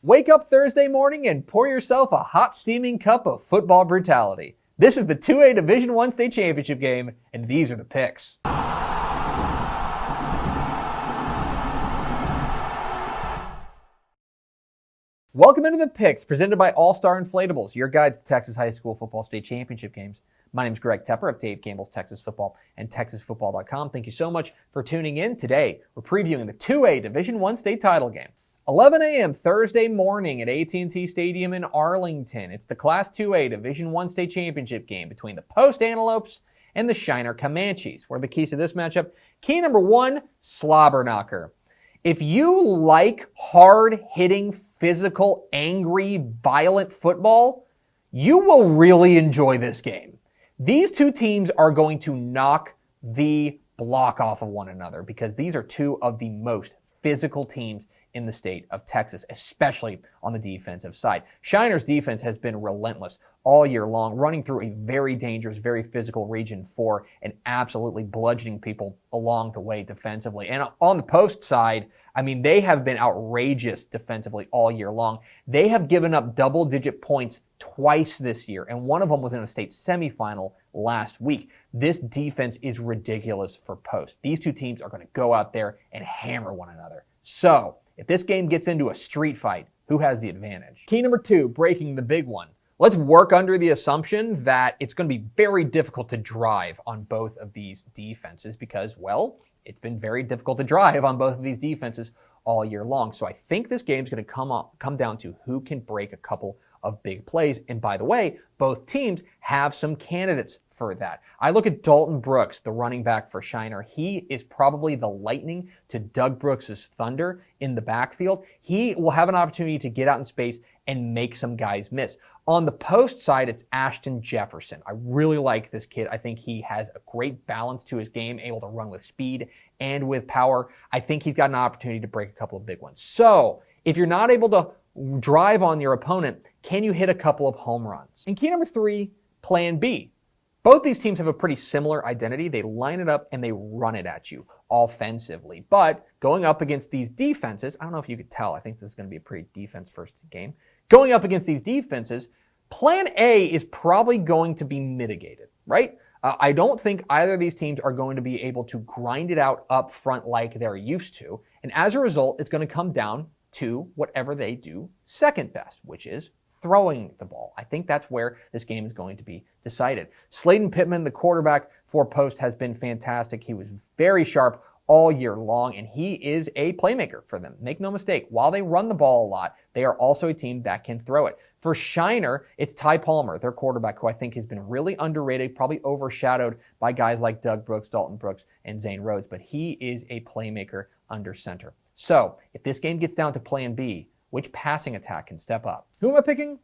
Wake up Thursday morning and pour yourself a hot steaming cup of football brutality. This is the 2A Division I State Championship game, and these are the picks. Welcome into the picks presented by All-Star Inflatables, your guide to Texas High School Football State Championship games. My name is Greg Tepper of Dave Campbell's Texas Football and TexasFootball.com. Thank you so much for tuning in. Today, we're previewing the 2A Division I State title game. 11 a.m. Thursday morning at AT&T Stadium in Arlington. It's the Class 2A Division I State Championship game between the Post Antelopes and the Shiner Comanches. What are the keys to this matchup? Key number one, Slobber Knocker. If you like hard-hitting, physical, angry, violent football, you will really enjoy this game. These two teams are going to knock the block off of one another because these are two of the most physical teams in the state of Texas, especially on the defensive side. Shiner's defense has been relentless all year long, running through a very dangerous, very physical region 4 and absolutely bludgeoning people along the way defensively. And on the Post side, I mean, they have been outrageous defensively all year long. They have given up double-digit points twice this year, and one of them was in a state semifinal last week. This defense is ridiculous for Post. These two teams are going to go out there and hammer one another. So, if this game gets into a street fight, who has the advantage? Key number two, breaking the big one. Let's work under the assumption that it's going to be very difficult to drive on both of these defenses because, well, it's been very difficult to drive on both of these defenses all year long. So I think this game's going to come down to who can break a couple of big plays. And by the way, both teams have some candidates for that. I look at Dalton Brooks, the running back for Shiner. He is probably the lightning to Doug Brooks' thunder in the backfield. He will have an opportunity to get out in space and make some guys miss. On the Post side, it's Ashton Jefferson. I really like this kid. I think he has a great balance to his game, able to run with speed and with power. I think he's got an opportunity to break a couple of big ones. So if you're not able to drive on your opponent, can you hit a couple of home runs? And key number three, plan B. Both these teams have a pretty similar identity. They line it up and they run it at you offensively. But going up against these defenses, I don't know if you could tell, I think this is going to be a pretty defense-first game. Going up against these defenses, plan A is probably going to be mitigated, right? I don't think either of these teams are going to be able to grind it out up front like they're used to. And as a result, it's going to come down to whatever they do second best, which is throwing the ball. I think that's where this game is going to be decided. Sladen Pittman, the quarterback for Post, has been fantastic. He was very sharp all year long, and he is a playmaker for them. Make no mistake, while they run the ball a lot, they are also a team that can throw it. For Shiner, it's Ty Palmer, their quarterback, who I think has been really underrated, probably overshadowed by guys like Doug Brooks, Dalton Brooks, and Zane Rhodes, but he is a playmaker under center. So, if this game gets down to plan B, which passing attack can step up? Who am I picking?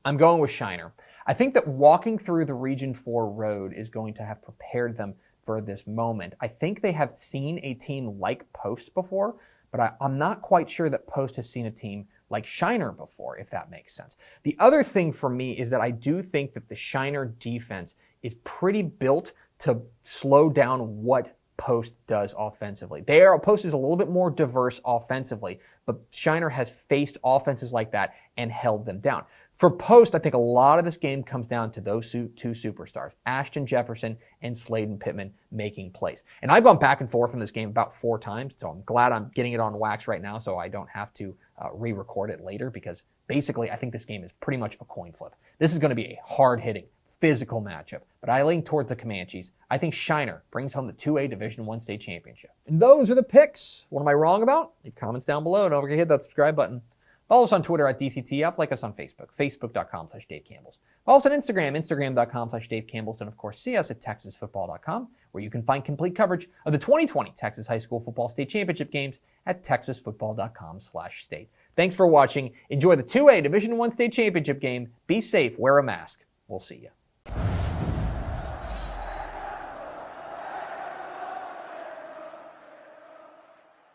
I'm going with Shiner. I think that walking through the Region 4 road is going to have prepared them for this moment. I think they have seen a team like Post before, but I'm not quite sure that Post has seen a team like Shiner before, if that makes sense. The other thing for me is that I do think that the Shiner defense is pretty built to slow down what Post does offensively. Post is a little bit more diverse offensively, but Shiner has faced offenses like that and held them down. For Post, I think a lot of this game comes down to those two superstars, Ashton Jefferson and Sladen Pittman, making plays. And I've gone back and forth in this game about 4 times, so I'm glad I'm getting it on wax right now so I don't have to re-record it later because basically I think this game is pretty much a coin flip. This is going to be a hard-hitting, physical matchup, but I lean towards the Comanches. I think Shiner brings home the 2A Division I State Championship. And those are the picks. What am I wrong about? Leave comments down below and don't forget to hit that subscribe button. Follow us on Twitter at DCTF, like us on Facebook, facebook.com/Dave Campbell's. Follow us on Instagram, instagram.com/Dave Campbell's, and of course see us at TexasFootball.com, where you can find complete coverage of the 2020 Texas High School Football State Championship games at TexasFootball.com/state. Thanks for watching. Enjoy the 2A Division I State Championship game. Be safe, wear a mask. We'll see you.